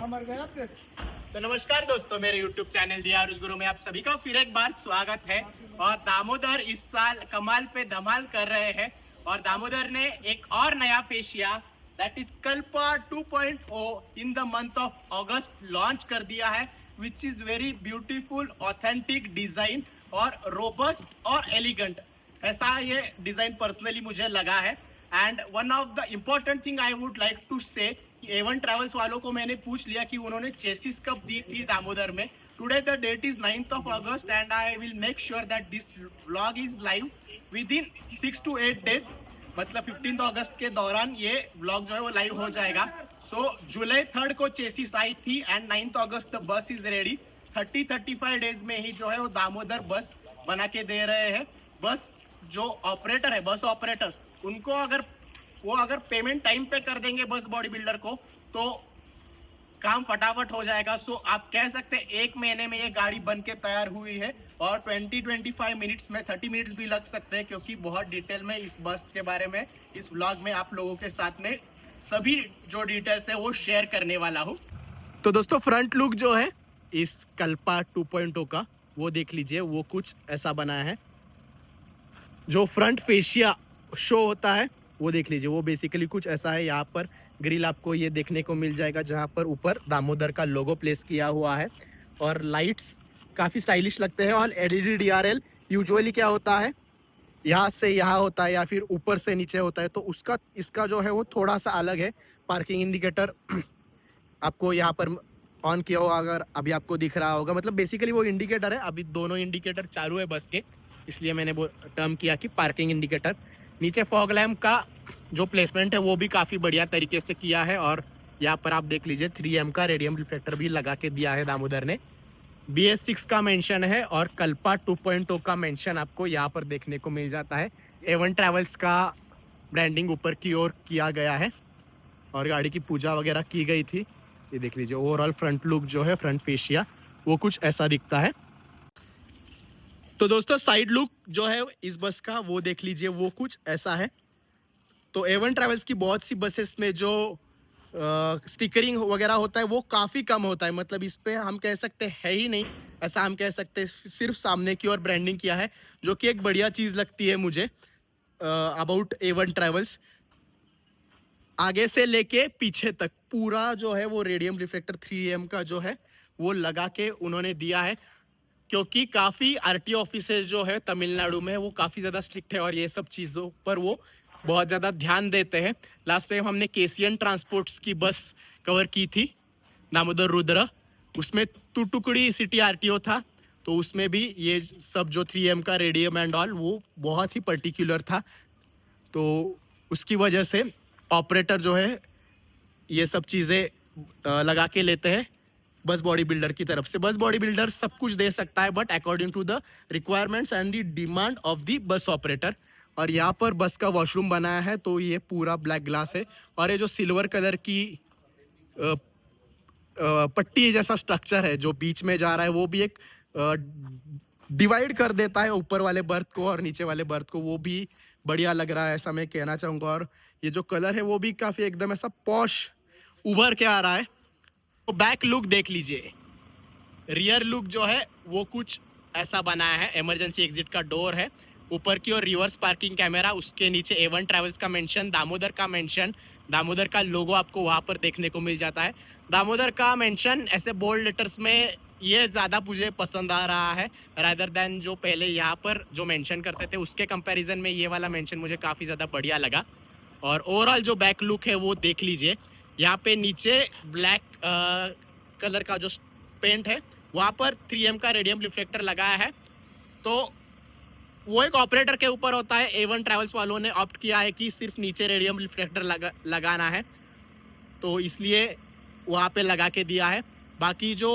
मर गया फिर। तो नमस्कार दोस्तों, मेरे YouTube चैनल दिया आरुष गुरु में आप सभी का फिर एक बार स्वागत है। और दामोदर इस साल कमाल पे धमाल कर रहे हैं और दामोदर ने एक और नया fascia that is Kalpa 2.0 in the month of August launch कर दिया है, which is very beautiful authentic design और रोबस्ट और एलिगेंट। ऐसा ये डिजाइन पर्सनली मुझे लगा है। And one of the important thing I would like to say Avon travels वालों को मैंने पूछ लिया कि उन्होंने चेसिस कब दी थी दामोदर में। Today the date is 9th of August and I will make sure that this vlog is live within 6 to 8 days, मतलब 15th अगस्त के दौरान ये व्लॉग जो है वो लाइव हो जाएगा। सो जुलाई 3rd को चेसिस आई थी and 9th August the bus is ready. 30-35 days में ही जो है वो दामोदर बस बना के दे रहे हैं। बस जो ऑपरेटर है, बस ऑपरेटर, उनको अगर पेमेंट टाइम पे कर देंगे बस बॉडी बिल्डर को तो काम फटाफट हो जाएगा। सो आप कह सकते हैं 1 महीने में ये गाड़ी बन के तैयार हुई है और 20-25 मिनट्स में 30 मिनट्स भी लग सकते हैं, क्योंकि बहुत डिटेल में इस बस के बारे में इस व्लॉग में आप लोगों के साथ में सभी जो डिटेल्स है वो शेयर करने वाला हूँ। तो दोस्तों, फ्रंट लुक जो है इस कल्पा 2.0 का वो देख लीजिए, वो कुछ ऐसा बनाया है। जो फ्रंट फेशिया शो होता है वो देख लीजिए, वो बेसिकली कुछ ऐसा है। यहाँ पर ग्रिल आपको ये देखने को मिल जाएगा, जहाँ पर ऊपर दामोदर का लोगो प्लेस किया हुआ है और लाइट्स काफ़ी स्टाइलिश लगते हैं। और LED DRL यूजुअली क्या होता है, यहाँ से यहाँ होता है या फिर ऊपर से नीचे होता है, तो इसका जो है वो थोड़ा सा अलग है। पार्किंग इंडिकेटर आपको यहाँ पर ऑन किया होगा, अगर अभी आपको दिख रहा होगा, मतलब बेसिकली वो इंडिकेटर है। अभी दोनों इंडिकेटर चालू है बस के, इसलिए मैंने वो टर्म किया कि पार्किंग इंडिकेटर। नीचे फॉग लैम्प का जो प्लेसमेंट है वो भी काफ़ी बढ़िया तरीके से किया है। और यहाँ पर आप देख लीजिए 3M का रेडियम रिफ्लेक्टर भी लगा के दिया है दामोदर ने। BS6 का मेंशन है और कल्पा 2.0 का मेंशन आपको यहाँ पर देखने को मिल जाता है। एवन ट्रैवल्स का ब्रांडिंग ऊपर की ओर किया गया है और गाड़ी की पूजा वगैरह की गई थी। ये देख लीजिए, ओवरऑल फ्रंट लुक जो है, फ्रंट फेशिया वो कुछ ऐसा दिखता है। तो दोस्तों, साइड लुक जो है इस बस का वो देख लीजिए, वो कुछ ऐसा है। तो एवन ट्रैवल्स की बहुत सी बसेस में जो स्टिकरिंग वगैरह होता है वो काफ़ी कम होता है, मतलब इस पे हम कह सकते है ही नहीं, ऐसा हम कह सकते हैं। सिर्फ सामने की ओर ब्रांडिंग किया है, जो कि एक बढ़िया चीज़ लगती है मुझे अबाउट एवन ट्रैवल्स। आगे से लेके पीछे तक पूरा जो है वो रेडियम रिफ्लेक्टर 3M का जो है वो लगा के उन्होंने दिया है, क्योंकि काफ़ी RTO ऑफिसेज जो है तमिलनाडु में वो काफ़ी ज़्यादा स्ट्रिक्ट है और ये सब चीज़ों पर वो बहुत ज़्यादा ध्यान देते हैं। लास्ट टाइम हमने KCN ट्रांसपोर्ट्स की बस कवर की थी, दामोदर रुद्र, उसमें टुकड़ी सिटी RTO था, तो उसमें भी ये सब जो 3M का रेडियम एंड ऑल वो बहुत ही पर्टिकुलर था। तो उसकी वजह से ऑपरेटर जो है ये सब चीज़ें लगा के लेते हैं बस बॉडी बिल्डर की तरफ से। बस बॉडी बिल्डर सब कुछ दे सकता है, but according to the requirements and the demand of the bus operator. और यहाँ पर बस का वॉशरूम बनाया है, तो ये पूरा ब्लैक ग्लास है और ये जो सिल्वर कलर की पट्टी जैसा स्ट्रक्चर है जो बीच में जा रहा है, वो भी एक डिवाइड कर देता है ऊपर वाले बर्थ को और नीचे वाले बर्थ को। वो भी बढ़िया लग रहा है, ऐसा मैं कहना चाहूँगा। और ये जो कलर है वो भी काफ़ी एकदम ऐसा पॉश उभर के आ रहा है। तो बैक लुक देख लीजिए, रियर लुक जो है वो कुछ ऐसा बनाया है। इमरजेंसी एग्जिट का डोर है, ऊपर की ओर रिवर्स पार्किंग कैमरा, उसके नीचे एवन ट्रैवल्स का मेंशन, दामोदर का मेंशन, दामोदर का लोगो आपको वहाँ पर देखने को मिल जाता है। दामोदर का मेंशन ऐसे बोल्ड लेटर्स में ये ज़्यादा मुझे पसंद आ रहा है रादर दैन जो पहले यहाँ पर जो मेंशन करते थे उसके कंपैरिजन में ये वाला मेंशन मुझे काफ़ी ज़्यादा बढ़िया लगा। और ओवरऑल जो बैक लुक है वो देख लीजिए, यहाँ पे नीचे ब्लैक कलर का जो पेंट है वहाँ पर 3M का रेडियम रिफ्लेक्टर लगाया है, तो वो एक ऑपरेटर के ऊपर होता है। एवन ट्रैवल्स वालों ने ऑप्ट किया है कि सिर्फ नीचे रेडियम रिफ्लेक्टर लगाना है, तो इसलिए वहाँ पे लगा के दिया है। बाकी जो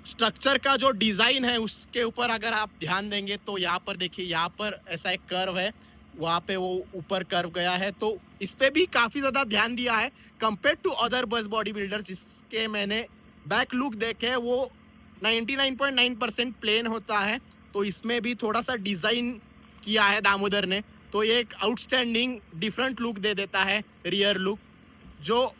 स्ट्रक्चर का जो डिज़ाइन है उसके ऊपर अगर आप ध्यान देंगे तो यहाँ पर देखिए, यहाँ पर ऐसा एक कर्व है, वहाँ पे वो ऊपर कर्व गया है, तो इस पे भी काफ़ी ज़्यादा ध्यान दिया है कंपेयर टू अदर बस बॉडी बिल्डर जिसके मैंने बैक लुक देखे। वो 99.9% प्लेन होता है तो इसमें भी थोड़ा सा डिज़ाइन किया है दामोदर ने, तो ये एक आउटस्टैंडिंग डिफरेंट लुक दे देता है, रियर लुक, जो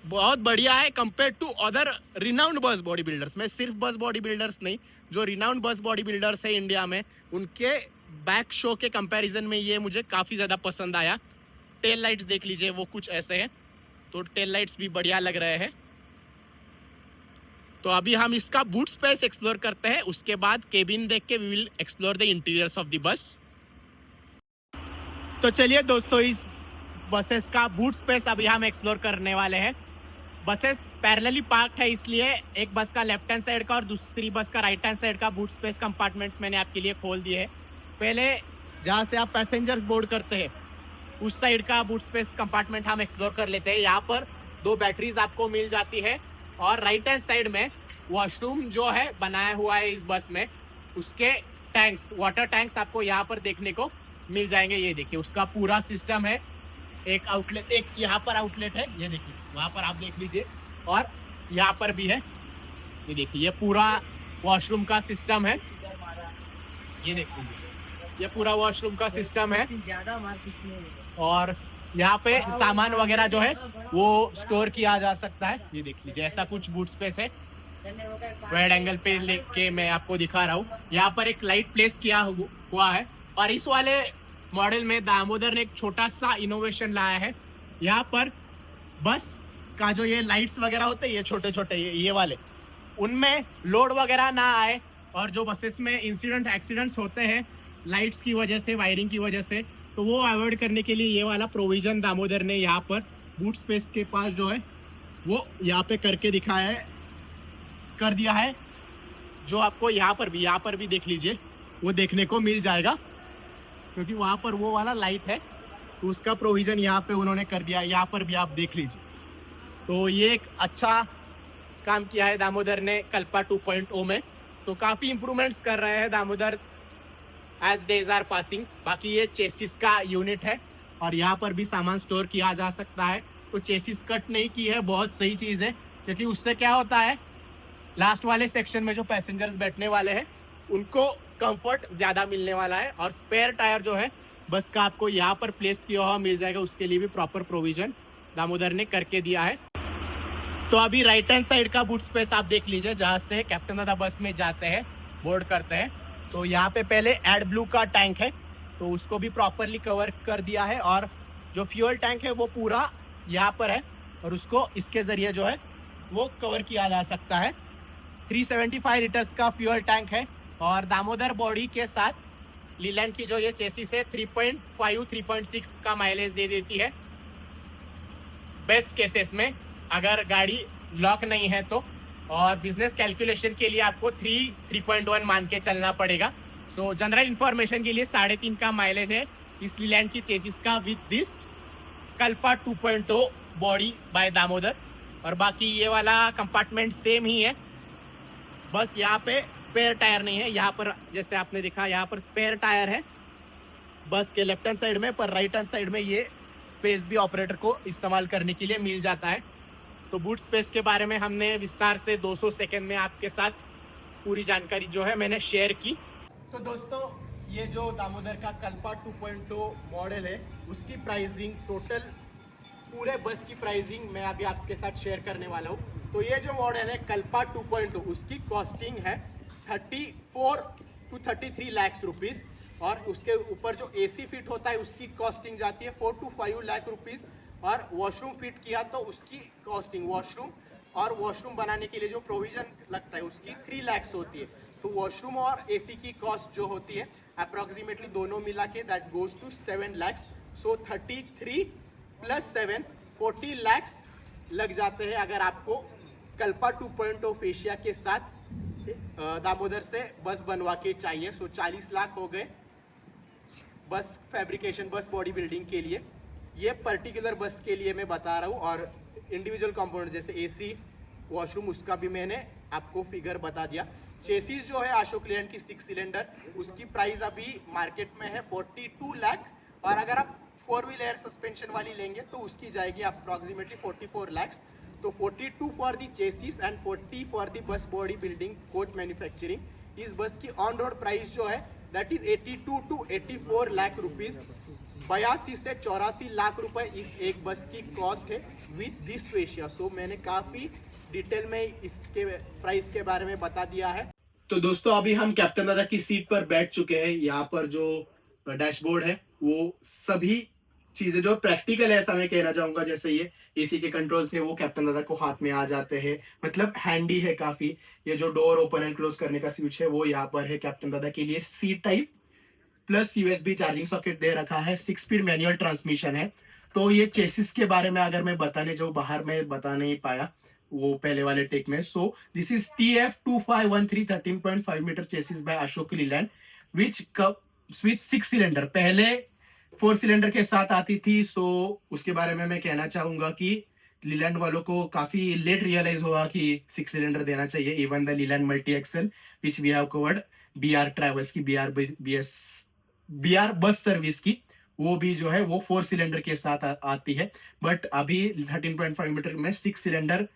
बहुत बढ़िया है कंपेयर टू अदर रिनाउंड बस बॉडी बिल्डर्स में। सिर्फ बस बॉडी बिल्डर्स नहीं, जो रिनाउंड बस बॉडी बिल्डर्स है इंडिया में, उनके बैक शो के कंपैरिजन में ये मुझे काफ़ी ज़्यादा पसंद आया। टेल लाइट्स देख लीजिए, वो कुछ ऐसे हैं, तो टेल लाइट्स भी बढ़िया लग रहे हैं। तो अभी हम इसका बूट स्पेस एक्सप्लोर करते हैं, उसके बाद केबिन देख के we will explore the interiors of the bus. तो चलिए दोस्तों, इस बसेस का बूट स्पेस अभी हम एक्सप्लोर करने वाले हैं। बसेस पैरेलली पार्क्ड है, इसलिए एक बस का लेफ्ट हैंड साइड का और दूसरी बस का राइट हैंड साइड का बूट स्पेस कंपार्टमेंट्स मैंने आपके लिए खोल दिए हैं। पहले जहाँ से आप पैसेंजर्स बोर्ड करते हैं उस साइड का बूट स्पेस कंपार्टमेंट हम एक्सप्लोर कर लेते हैं। यहाँ पर 2 बैटरीज आपको मिल जाती है और राइट हैंड साइड में वॉशरूम जो है बनाया हुआ है इस बस में, उसके टैंक्स, वाटर टैंक्स आपको यहाँ पर देखने को मिल जाएंगे। ये देखिए उसका पूरा सिस्टम है। एक आउटलेट, एक यहाँ पर आउटलेट है, ये देखिए वहाँ पर आप देख लीजिए, और यहाँ पर भी है, ये देखिए ये पूरा वॉशरूम का सिस्टम है। ये देखिए ये पूरा वॉशरूम का सिस्टम है और यहाँ पे सामान वगैरह जो है वो स्टोर किया जा सकता है। ये देख लीजिए ऐसा कुछ बूट स्पेस है। वाइड एंगल पे लेके मैं आपको दिखा रहा हूँ। यहाँ पर एक लाइट प्लेस किया हुआ है और इस वाले मॉडल में दामोदर ने एक छोटा सा इनोवेशन लाया है। यहाँ पर बस का जो ये लाइट्स वगैरह होते हैं, ये छोटे छोटे ये वाले, उनमें लोड वगैरह ना आए, और जो बसेस में एक्सीडेंट्स होते हैं लाइट्स की वजह से, वायरिंग की वजह से, तो वो अवॉइड करने के लिए ये वाला प्रोविजन दामोदर ने यहाँ पर बूट स्पेस के पास जो है वो यहाँ पे करके दिखाया है, कर दिया है, जो आपको यहाँ पर भी देख लीजिए वो देखने को मिल जाएगा, क्योंकि वहाँ पर वो वाला लाइट है तो उसका प्रोविज़न यहाँ पे उन्होंने कर दिया है। यहाँ पर भी आप देख लीजिए, तो ये एक अच्छा काम किया है दामोदर ने कल्पा 2.0 में। तो काफ़ी इम्प्रूवमेंट्स कर रहे हैं Damodar as days are passing. बाकी ये चेसिस का यूनिट है और यहाँ पर भी सामान स्टोर किया जा सकता है। तो चेसिस कट नहीं की है, बहुत सही चीज़ है, क्योंकि उससे क्या होता है, लास्ट वाले सेक्शन में जो पैसेंजर्स बैठने वाले हैं उनको कंफर्ट ज़्यादा मिलने वाला है। और स्पेयर टायर जो है बस का आपको यहाँ पर प्लेस किया हुआ मिल जाएगा, उसके लिए भी प्रॉपर प्रोविज़न दामोदर ने करके दिया है। तो अभी राइट हैंड साइड का बूट स्पेस आप देख लीजिए, जहाँ से कैप्टन दादा बस में जाते हैं, बोर्ड करते हैं। तो यहाँ पे पहले एड ब्लू का टैंक है, तो उसको भी प्रॉपरली कवर कर दिया है, और जो फ्यूल टैंक है वो पूरा यहाँ पर है और उसको इसके ज़रिए जो है वो कवर किया जा सकता है। 375 लीटर्स का फ्यूल टैंक है और दामोदर बॉडी के साथ लीलैंड की जो ये चेसिस है 3.5-3.6 का माइलेज दे देती है बेस्ट केसेस में, अगर गाड़ी लॉक नहीं है तो। और बिजनेस कैलकुलेशन के लिए आपको 3.1 मान के चलना पड़ेगा। सो जनरल इंफॉर्मेशन के लिए 3.5 का माइलेज है इस लीलैंड की चेसिस का with this Kalpa 2.0 body by Damodar. और बाकी ये वाला कंपार्टमेंट सेम ही है, बस यहाँ पे स्पेयर टायर नहीं है। यहाँ पर जैसे आपने देखा यहाँ पर स्पेयर टायर है बस के लेफ्ट हैंड साइड में, पर राइट हैंड साइड में ये स्पेस भी ऑपरेटर को इस्तेमाल करने के लिए मिल जाता है। तो बूट स्पेस के बारे में हमने विस्तार से 200 सेकेंड में आपके साथ पूरी जानकारी जो है मैंने शेयर की। तो दोस्तों, ये जो दामोदर का कल्पा 2.0 मॉडल है उसकी प्राइसिंग, टोटल पूरे बस की प्राइसिंग मैं अभी आपके साथ शेयर करने वाला हूँ। तो ये जो मॉडल है कल्पा 2.0, उसकी कॉस्टिंग है 34 to 33 लाख रुपीज़, और उसके ऊपर जो AC फिट होता है उसकी कॉस्टिंग जाती है 4 to 5 लाख रुपीज़, और वॉशरूम फिट किया तो उसकी कॉस्टिंग, वॉशरूम और वॉशरूम बनाने के लिए जो प्रोविजन लगता है उसकी 3 लाख होती है। तो वॉशरूम और AC की कॉस्ट जो होती है अप्रॉक्सीमेटली दोनों मिला के दैट गोज टू 7 लाख। सो 33 + 7 40 लाख लग जाते हैं अगर आपको कल्पा 2.0 फेशिया के साथ दामोदर से बस बनवा के चाहिए। सो 40 लाख हो गए बस फैब्रिकेशन, बस बॉडी बिल्डिंग के लिए। ये पर्टिकुलर बस के लिए मैं बता रहा हूँ, और इंडिविजुअल कंपोनेंट जैसे AC, वॉशरूम, उसका भी मैंने आपको फिगर बता दिया। चेसिस जो है अशोक लेलैंड की 6 सिलेंडर, उसकी प्राइस अभी मार्केट में है 42 लाख, और अगर आप 4 व्हील एयर सस्पेंशन वाली लेंगे तो उसकी जाएगी अप्रॉक्सीमेटली 44 लाख। तो 42 for the chassis and 40 for the बस बॉडी बिल्डिंग कोच मैन्युफैक्चरिंग। इस बस की ऑन रोड प्राइस जो है that is 82 to 84 lakh rupees, 82 से 84 लाख रुपए इस एक बस की कॉस्ट है विद दिस फेशिया। सो मैंने काफी डिटेल में इसके प्राइस के बारे में बता दिया है। तो दोस्तों अभी हम कैप्टन दादा की सीट पर बैठ चुके हैं। यहाँ पर जो डैशबोर्ड है वो सभी चीजें जो प्रैक्टिकल है ऐसा मैं कहना चाहूंगा, जैसे ये एसी के कंट्रोल्स है वो कैप्टन दादा को हाथ में आ जाते हैं, मतलब हैंडी है काफी। ये जो डोर ओपन एंड क्लोज करने का स्विच है वो यहाँ पर है कैप्टन दादा के लिए। C type plus USB charging socket दे रखा है। 6 स्पीड मैनुअल ट्रांसमिशन है। तो ये चेसिस के बारे में अगर मैं बताने जो बाहर में बता नहीं पाया वो पहले वाले टेक में, so this is TF2513 13.5 metre chassis by Ashok Leyland which which 6 cylinder. पहले 4 सिलेंडर के साथ आती थी। सो उसके बारे में मैं कहना चाहूंगा कि लीलैंड वालों को काफी लेट रियलाइज हुआ कि 6 सिलेंडर देना चाहिए। Even the Leyland multi axle which we have covered, BR travels की BR बस सर्विस की, वो भी जो है वो 4 सिलेंडर के साथ आती है। बट अभी 13.5 मीटर में 6 सिलेंडर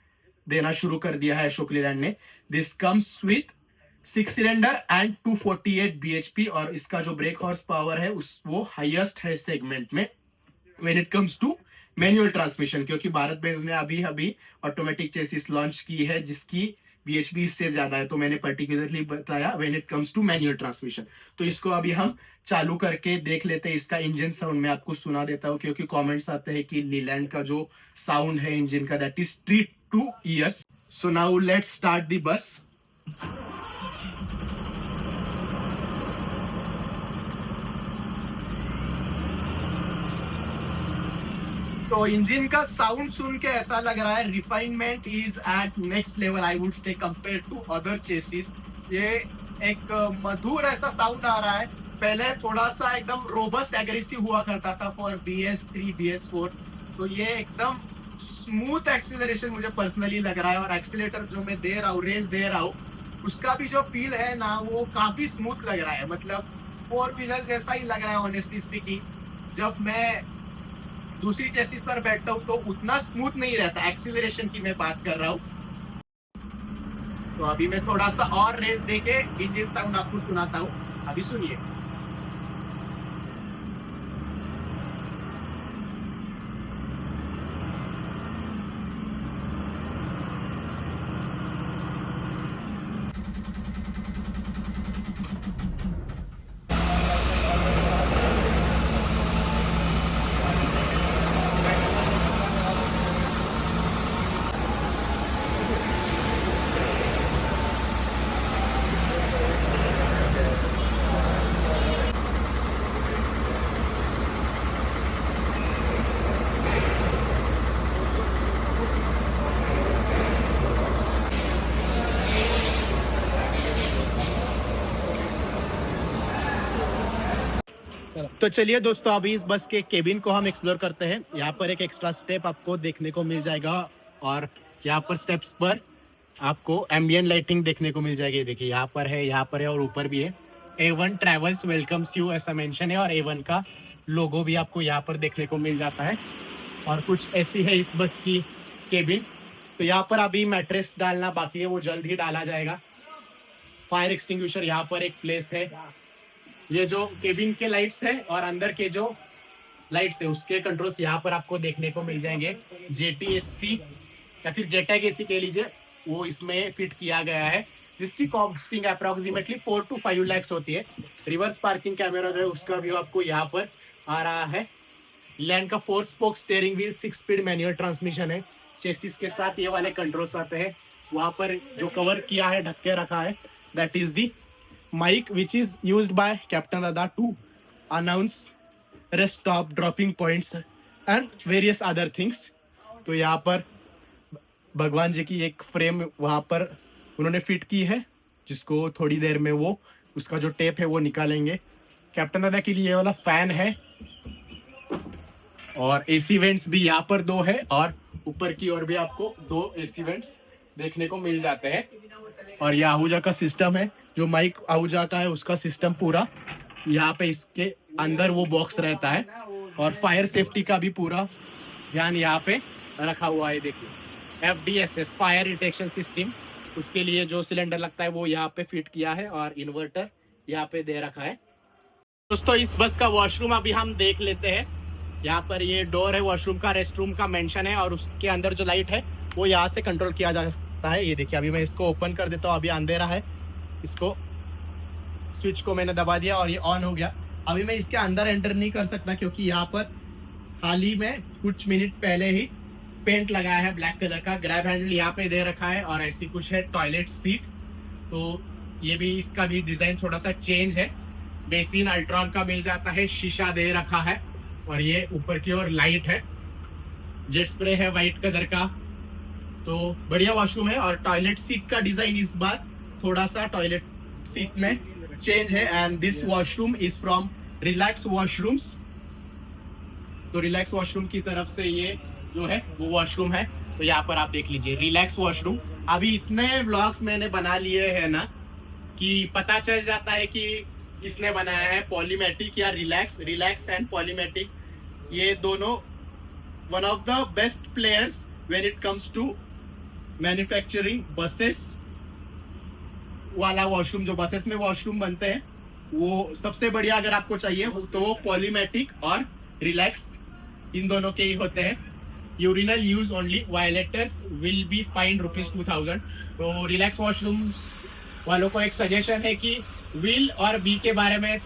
देना शुरू कर दिया है अशोक लीलैंड ने। This comes with 6 cylinder and 248 bhp, और इसका जो ब्रेक हॉर्स पावर है उस वो हाईएस्ट है सेगमेंट में when it comes to manual transmission, क्योंकि भारत बेंज ने अभी अभी ऑटोमेटिक चेसिस लॉन्च की है जिसकी bhp इससे ज्यादा है। तो मैंने पर्टिकुलरली बताया when it comes to manual transmission. तो इसको अभी हम चालू करके देख लेते हैं। इसका इंजन साउंड मैं आपको सुना देता हूँ, क्योंकि कमेंट्स आते हैं कि लीलैंड का जो साउंड है इंजन का that is street two years. So now let's start the bus. तो इंजन का साउंड सुन के ऐसा लग रहा है refinement is at next level I would say compare to other chassis. ये एक मधुर ऐसा साउंड आ रहा है। पहले थोड़ा सा एकदम रोबस्ट एग्रेसिव हुआ करता था फॉर BS3 BS4, तो ये एकदम स्मूथ एक्सीलरेशन मुझे पर्सनली लग रहा है। और एक्सीलेटर जो मैं दे रहा हूँ, रेस दे रहा हूँ, उसका भी जो फील है ना वो काफी स्मूथ लग रहा है। मतलब 4 व्हीलर जैसा ही लग रहा है ऑनेस्टली स्पीकिंग। जब मैं दूसरी चेसिस पर बैठता हूँ तो उतना स्मूथ नहीं रहता। एक्सीलरेशन की मैं बात कर रहा हूँ। तो अभी मैं थोड़ा सा और रेस देके इंजन साउंड आपको सुनाता हूँ, अभी सुनिए। तो चलिए दोस्तों अभी इस बस के केबिन को हम एक्सप्लोर करते हैं। यहाँ पर एक एक्स्ट्रा स्टेप आपको देखने को मिल जाएगा, और यहाँ पर स्टेप्स पर आपको एम्बियंट लाइटिंग देखने को मिल जाएगी। देखिए यहाँ पर है और ऊपर भी है। A1 ट्रैवल्स वेलकम्स यू ऐसा मेंशन है, और A1 का लोगो भी आपको यहाँ पर देखने को मिल जाता है। और कुछ ऐसी है इस बस की केबिन। तो यहाँ पर अभी मैट्रेस डालना बाकी है, वो जल्द ही डाला जाएगा। फायर एक्सटिंग्विशर यहाँ पर एक प्लेस है। ये जो केबिन के लाइट्स है और अंदर के जो लाइट्स है उसके कंट्रोल्स यहाँ पर आपको देखने को मिल जाएंगे। JTSC या फिर जेटैग AC कह लीजिए, वो इसमें फिट किया गया है, जिसकी कॉस्टिंग अप्रोक्सीमेटली 4 to 5 lakhs होती है। रिवर्स पार्किंग कैमरा जो है उसका व्यू आपको यहाँ पर आ रहा है। लैंड का 4 spoke steering wheel, 6 speed manual transmission है। चेसिस के साथ ये वाले कंट्रोल्स आते हैं। वहाँ पर जो कवर किया है, ढक के रखा है, that is the mic which is used by Captain Dada to announce rest stop, dropping points and various other things। तो यहाँ पर भगवान जी की एक फ्रेम वहाँ पर उन्होंने फिट की है, जिसको थोड़ी देर में वो उसका जो टेप है वो निकालेंगे। कैप्टन दादा के लिए ये वाला फैन है, और AC वेंट्स भी यहाँ पर 2 है, और ऊपर की ओर भी आपको 2 AC वेंट्स देखने को मिल जाते हैं। और ये आहूजा का सिस्टम है, जो माइक आहूजा का है उसका सिस्टम पूरा यहाँ पे इसके अंदर वो बॉक्स रहता है। और फायर सेफ्टी का भी पूरा ध्यान यहाँ पे रखा हुआ है। देखिए FDSS फायर डिटेक्शन सिस्टम उसके लिए जो सिलेंडर लगता है वो यहाँ पे फिट किया है और इन्वर्टर यहाँ पे दे रखा है। दोस्तों इस बस का वॉशरूम अभी हम देख लेते हैं। यहाँ पर ये डोर है वॉशरूम का, रेस्टरूम का मेंशन है और उसके अंदर जो लाइट है वो यहाँ से कंट्रोल किया जा सकता है। ये देखिए अभी मैं इसको ओपन कर देता हूँ, अभी अंधेरा है, इसको स्विच को मैंने दबा दिया और ये ऑन हो गया। अभी मैं इसके अंदर एंटर नहीं कर सकता क्योंकि यहाँ पर हाल ही में कुछ मिनट पहले ही पेंट लगाया है ब्लैक कलर का। ग्रैब हैंडल यहाँ पे दे रखा है और ऐसी कुछ है टॉयलेट सीट, तो ये भी इसका भी डिजाइन थोड़ा सा चेंज है। बेसिन अल्ट्रॉन का मिल जाता है, शीशा दे रखा है और ये ऊपर की ओर लाइट है, जेट स्प्रे है व्हाइट कलर का। तो बढ़िया वॉशरूम है और टॉयलेट सीट का डिजाइन इस बार थोड़ा सा टॉयलेट सीट में चेंज है। And this washroom is from relax washrooms. तो रिलैक्स वॉशरूम की तरफ से ये जो है वो वॉशरूम है। तो यहाँ पर आप देख लीजिए रिलैक्स वॉशरूम। अभी इतने व्लॉग्स मैंने बना लिए हैं ना कि पता चल जाता है कि किसने बनाया है, पॉलीमेटिक या रिलैक्स। रिलैक्स एंड पॉलीमेटिक ये दोनों one of the best players when it comes to manufacturing buses वाला वॉशरूम। जो बसेस में वॉशरूम बनते हैं वो सबसे बढ़िया अगर आपको चाहिए तो वो पॉलीमेटिक और रिलैक्स इन दोनों के ही होते हैं। Urinal use only, violators will be fine ₹2000। तो रिलैक्स वॉशरूम वालों को एक सजेशन है कि विल और बी के बारे में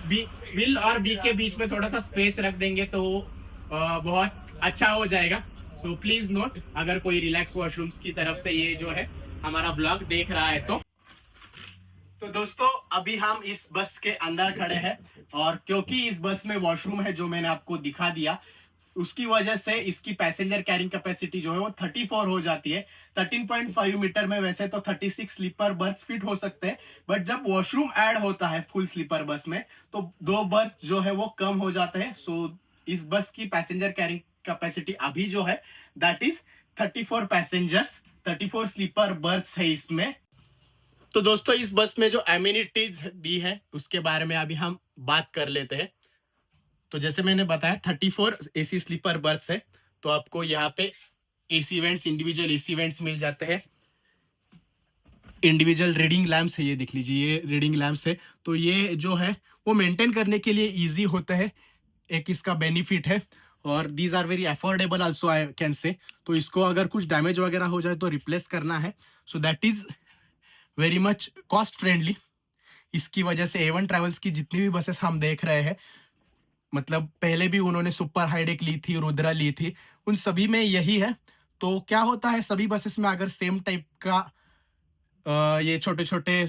विल और बी के बीच में थोड़ा सा स्पेस रख देंगे तो बहुत अच्छा हो जाएगा। सो प्लीज नोट, अगर कोई रिलैक्स वॉशरूम्स की तरफ से ये जो है हमारा ब्लॉग देख रहा है तो दोस्तों अभी हम इस बस के अंदर खड़े हैं और क्योंकि इस बस में वॉशरूम है जो मैंने आपको दिखा दिया, उसकी वजह से इसकी पैसेंजर कैरिंग कैपेसिटी जो है वो 34 हो जाती है। 13.5 मीटर में वैसे तो 36 स्लीपर बर्थ फिट हो सकते हैं, बट जब वॉशरूम ऐड होता है फुल स्लीपर बस में तो 2 बर्थ जो है वो कम हो जाते हैं। सो इस बस की पैसेंजर कैरिंग कैपेसिटी अभी जो है that is 34 passengers, 34 sleeper berth है इसमें। तो दोस्तों इस बस में जो एमिनिटीज दी है उसके बारे में अभी हम बात कर लेते हैं। तो जैसे मैंने बताया 34 एसी स्लीपर बर्थ है, तो आपको यहाँ पे AC vents, individual AC vents मिल जाते हैं। इंडिविजुअल रीडिंग लैंप्स है, ये देख लीजिए ये रीडिंग लैंप्स है। तो ये जो है वो मेंटेन करने के लिए इजी होता है, एक इसका बेनिफिट है। और these are very affordable also I can say. तो इसको अगर कुछ डैमेज वगैरह हो जाए तो रिप्लेस करना है, so that is very much cost friendly. इसकी वजह से A1 ट्रैवल्स की जितनी भी बसेस हम देख रहे हैं, मतलब पहले भी उन्होंने सुपर हाईडेक ली थी, रुद्रा ली थी, उन सभी में यही है। तो क्या होता है सभी बसेस में अगर सेम टाइप का ये छोटे छोटे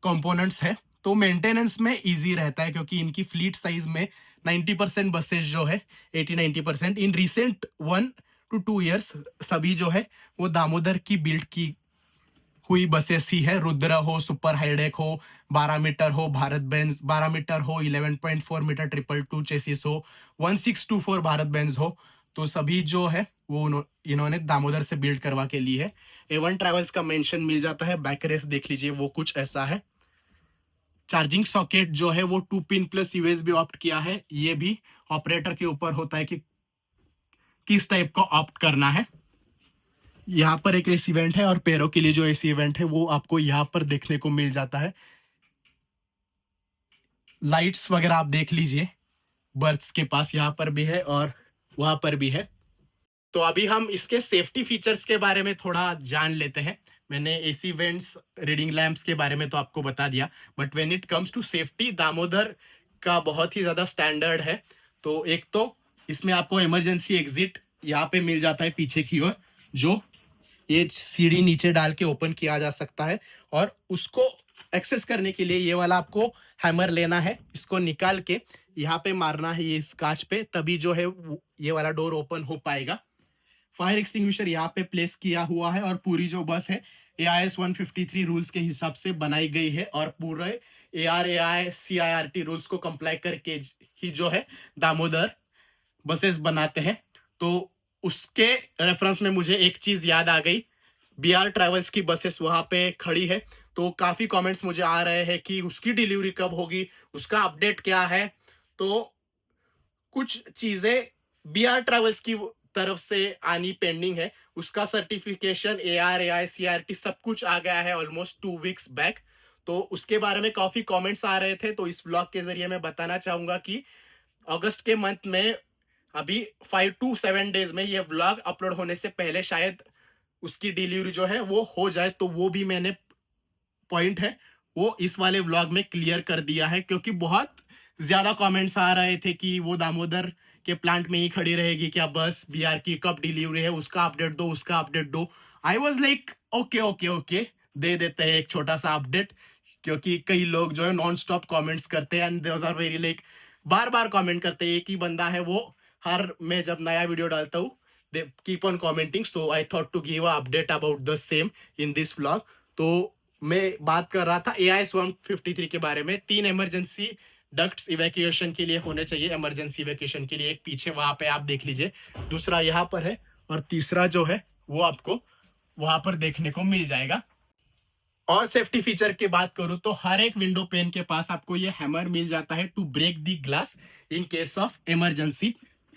कंपोनेंट्स है तो मेंटेनेंस में इजी रहता है, क्योंकि इनकी फ्लीट साइज में 90% बसेस जो है 80-90% इन रिसेंट 1 to 2 ईयर्स सभी जो है वो दामोदर की बिल्ड की हुई बसेस ही है। रुद्रा हो, सुपर हाईडेक हो, 12 मीटर हो भारत बेंज 12 मीटर हो, 11.4 मीटर 222 चेसिस हो, 1624 भारत बेंज हो, तो सभी जो है वो इन्होंने दामोदर से बिल्ड करवा के ली है। A1 ट्रैवल्स का मेंशन मिल जाता है। बैक रेस देख लीजिए वो कुछ ऐसा है। चार्जिंग सॉकेट जो है वो 2 पिन प्लस USB ऑप्ट किया है। ये भी ऑपरेटर के ऊपर होता है कि किस टाइप का ऑप्ट करना है। यहाँ पर एक एसी इवेंट है और पैरों के लिए जो एसी इवेंट है वो आपको यहाँ पर देखने को मिल जाता है। लाइट्स वगैरह आप देख लीजिए, बर्थ्स के पास यहाँ पर भी है और वहां पर भी है। तो अभी हम इसके सेफ्टी फीचर्स के बारे में थोड़ा जान लेते हैं। मैंने एसी वेंट्स, रीडिंग लैंप्स के बारे में तो आपको बता दिया, but when it comes to safety Damodar का बहुत ही ज्यादा स्टैंडर्ड है। तो एक तो इसमें आपको इमरजेंसी एग्जिट यहाँ पे मिल जाता है पीछे की ओर, जो ये सीढ़ी नीचे डाल के ओपन किया जा सकता है और उसको एक्सेस करने के लिए ये वाला आपको हैमर लेना है, इसको निकाल के यहाँ पे मारना है ये इस कांच पे, तभी जो है ये वाला डोर ओपन हो पाएगा। फायर एक्सटिंग्विशर यहाँ पे प्लेस किया हुआ है और पूरी जो बस है AIS 153 रूल्स के हिसाब से बनाई गई है और पूरे ARAI CIRT रूल्स को कंप्लाई करके ही जो है दामोदर बसेस बनाते हैं। तो उसके रेफरेंस में मुझे एक चीज याद आ गई, BR ट्रैवल्स की बसेस वहां पे खड़ी है, तो काफी कमेंट्स मुझे आ रहे हैं कि उसकी डिलीवरी कब होगी, उसका अपडेट क्या है। तो कुछ चीजें BR ट्रैवल्स की तरफ से आनी पेंडिंग है, उसका सर्टिफिकेशन AR, AI, CRT सब कुछ आ गया है ऑलमोस्ट 2 वीक्स बैक। तो उसके बारे में काफी कमेंट्स आ रहे थे, तो इस व्लॉग के जरिए मैं बताना चाहूंगा कि अगस्त के मंथ में अभी 5 to 7 डेज में ये व्लॉग अपलोड होने से पहले शायद उसकी डिलीवरी जो है वो हो जाए। तो वो भी मैंने पॉइंट है वो इस वाले व्लॉग में क्लियर कर दिया है, क्योंकि बहुत ज्यादा कमेंट्स आ रहे थे कि वो दामोदर के प्लांट में ही खड़ी रहेगी क्या बस, BR की कब डिलीवरी है, उसका अपडेट दो, उसका अपडेट दो। I was like okay okay okay, दे देते हैं एक छोटा सा अपडेट, क्योंकि कई लोग जो है नॉन स्टॉप कॉमेंट्स करते हैं and those are very like बार बार कॉमेंट करते हैं। एक ही बंदा है वो, हर मैं जब नया वीडियो डालता हूँ they keep on commenting, so I thought to give a update about the same in this vlog. तो मैं बात कर रहा था AIS-153 के बारे में। 3 इमरजेंसी डक्ट्स इवैक्यूएशन के लिए होने चाहिए, इमरजेंसी इवैक्यूएशन के लिए। एक पीछे वहां पे आप देख लीजिए, दूसरा यहाँ पर है, और तीसरा जो है वो आपको वहां पर देखने को मिल जाएगा। और सेफ्टी फीचर की बात करूं तो हर एक विंडो पेन के पास आपको ये हैमर मिल जाता है to break the glass in case of emergency.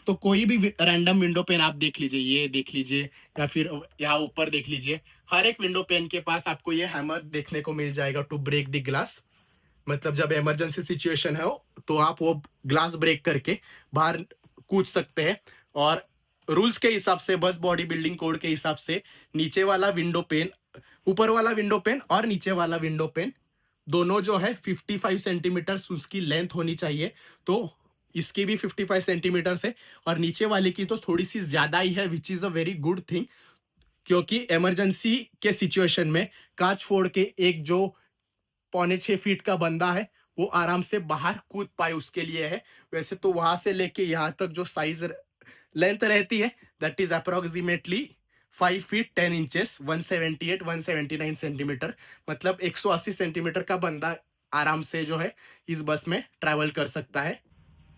तो कोई भी रैंडम विंडो पेन आप देख लीजिए, ये देख लीजिए या फिर यहाँ ऊपर देख लीजिए, हर एक विंडो पेन के पास आपको ये हैमर देखने को मिल जाएगा टू ब्रेक दी ग्लास। मतलब जब इमरजेंसी सिचुएशन है तो आप वो ग्लास ब्रेक करके बाहर कूद सकते हैं। और रूल्स के हिसाब से, बस बॉडी बिल्डिंग कोड के हिसाब से, नीचे वाला विंडो पेन, ऊपर वाला विंडो पेन और नीचे वाला विंडो पेन दोनों जो है 55 सेंटीमीटर उसकी लेंथ होनी चाहिए। तो इसकी भी 55 सेंटीमीटर है और नीचे वाले की तो थोड़ी सी ज्यादा ही है, which is a very good thing, क्योंकि इमरजेंसी के सिचुएशन में कांच फोड़ के एक जो 5.25 फीट का बंदा है वो आराम से बाहर कूद पाए उसके लिए है। वैसे तो वहां से लेके यहाँ तक जो साइज लेंथ रहती है that is approximately 5 feet 10 inches, 178-179 centimetre, मतलब 180 सेंटीमीटर का बंदा आराम से जो है इस बस में ट्रैवल कर सकता है।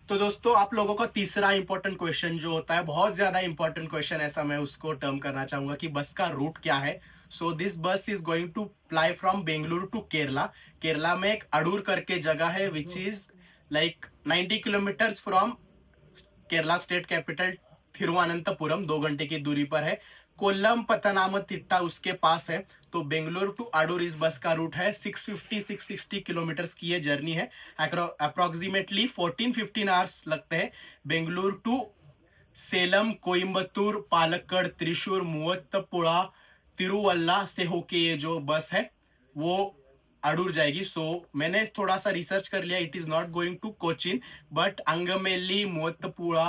तो दोस्तों आप लोगों का तीसरा इंपॉर्टेंट क्वेश्चन जो होता है, बहुत ज्यादा इंपॉर्टेंट क्वेश्चन, ऐसा मैं उसको टर्म करना चाहूंगा कि बस का रूट क्या है। So this bus is going to fly from Bengaluru to Kerala. Kerala में एक अडूर करके जगह है which is like 90 kilometres from Kerala state capital Thiruvananthapuram, 2 घंटे की दूरी पर है। कोल्लम पतनामतिट्टा उसके पास है। तो बेंगलुरु टू अडूर इस बस का रूट है। 650-660 किलोमीटर्स की ये जर्नी है। अप्रोक्सीमेटली 14-15 आवर्स लगते हैं। बेंगलुरु टू सेलम, कोयम्बतूर, पालक्कड़, त्रिशूर, मुवत्तपुड़ा, तिरुवल्ला से होके ये जो बस है वो अडूर जाएगी। सो मैंने थोड़ा सा रिसर्च कर लिया, it is not going to Cochin but Angamaly, Muvattupuzha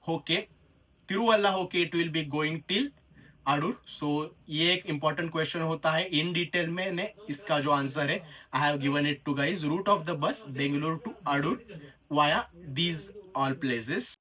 होके, तिरुवल्ला होके it will be going till Adoor. So ये एक इंपॉर्टेंट क्वेश्चन होता है। इन डिटेल मैंने इसका जो आंसर है I have given it to guys. Route of the bus Bengaluru to Adoor via these all places.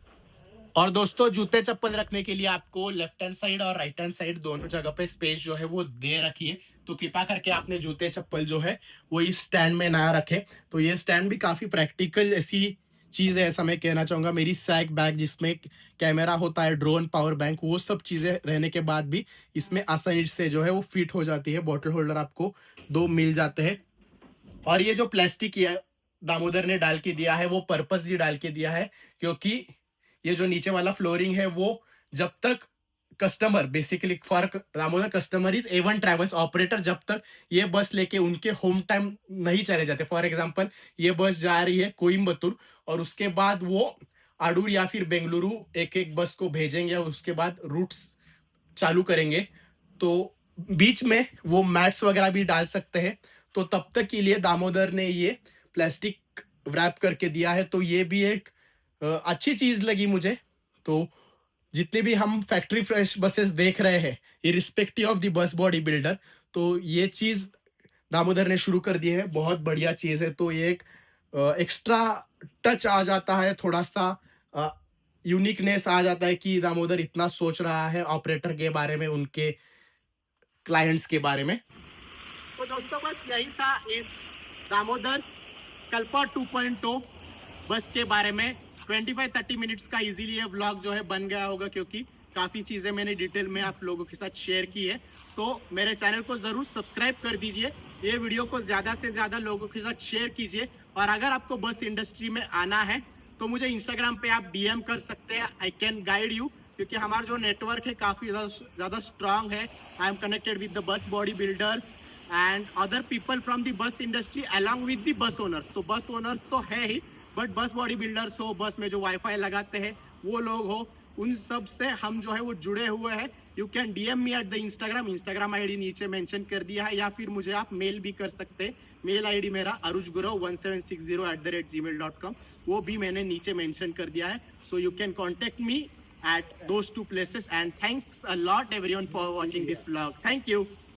और दोस्तों जूते चप्पल रखने के लिए आपको लेफ्ट हैंड साइड और राइट हैंड साइड दोनों जगह पे स्पेस जो है वो दे रखी है। तो कृपा करके आपने जूते चप्पल जो है वो इस स्टैंड में ना रखे। तो ये स्टैंड भी काफी प्रैक्टिकल ऐसी चीज है, ऐसा मैं कहना चाहूंगा। मेरी सैक बैग जिसमें कैमरा होता है, ड्रोन, पावर बैंक, वो सब चीजें रहने के बाद भी इसमें आसानी से जो है वो फिट हो जाती है। बॉटल होल्डर आपको 2 मिल जाते हैं। और ये जो प्लास्टिक दामोदर ने डाल के दिया है वो पर्पसली डाल के दिया है, क्योंकि ये जो नीचे वाला फ्लोरिंग है वो जब तक customer, basically for Damodar customer is A1 travels operator, जब तक ये बस लेके उनके होम टाइम नहीं चले जाते। फॉर एग्जांपल ये बस जा रही है कोयम्बतूर और उसके बाद वो अडूर या फिर बेंगलुरु एक एक बस को भेजेंगे और उसके बाद रूट्स चालू करेंगे, तो बीच में वो मैट्स वगैरह भी डाल सकते हैं। तो तब तक के लिए दामोदर ने ये प्लास्टिक रैप करके दिया है। तो ये भी एक अच्छी चीज लगी मुझे। तो जितने भी हम फैक्ट्री फ्रेश बसेस देख रहे हैं इरिस्पेक्टिव ऑफ द बस बॉडी बिल्डर, तो ये चीज दामोदर ने शुरू कर दी है, बहुत बढ़िया चीज है। तो ये एक एक्स्ट्रा टच आ जाता है, थोड़ा सा यूनिकनेस आ जाता है कि दामोदर इतना सोच रहा है ऑपरेटर के बारे में, उनके क्लाइंट्स के बारे में। तो दोस्तों बस यही था इस दामोदर कल्पा 2.0 बस के बारे में। 25-30 मिनट्स का इजीली ये व्लॉग जो है बन गया होगा, क्योंकि काफ़ी चीज़ें मैंने डिटेल में आप लोगों के साथ शेयर की है। तो मेरे चैनल को ज़रूर सब्सक्राइब कर दीजिए, ये वीडियो को ज़्यादा से ज़्यादा लोगों के साथ शेयर कीजिए। और अगर आपको बस इंडस्ट्री में आना है तो मुझे इंस्टाग्राम पे आप DM कर सकते हैं, आई कैन गाइड यू। क्योंकि हमारा जो नेटवर्क है काफ़ी ज़्यादा स्ट्रांग है. I am connected with the bus body builders and other people from the bus industry along with the bus owners. तो बस ओनर्स तो है ही, बट बस बॉडी बिल्डर्स हो, बस में जो वाईफाई लगाते हैं वो लोग हो, उन सब से हम जो है वो जुड़े हुए हैं. You can DM me at the Instagram ID नीचे मेंशन कर दिया है, या फिर मुझे आप मेल भी कर सकते हैं. मेल ID मेरा arushgurav1760@gmail.com, वो भी मैंने नीचे मेंशन कर दिया है. So you can contact me at those two places, and thanks a lot everyone for watching this vlog. Thank you.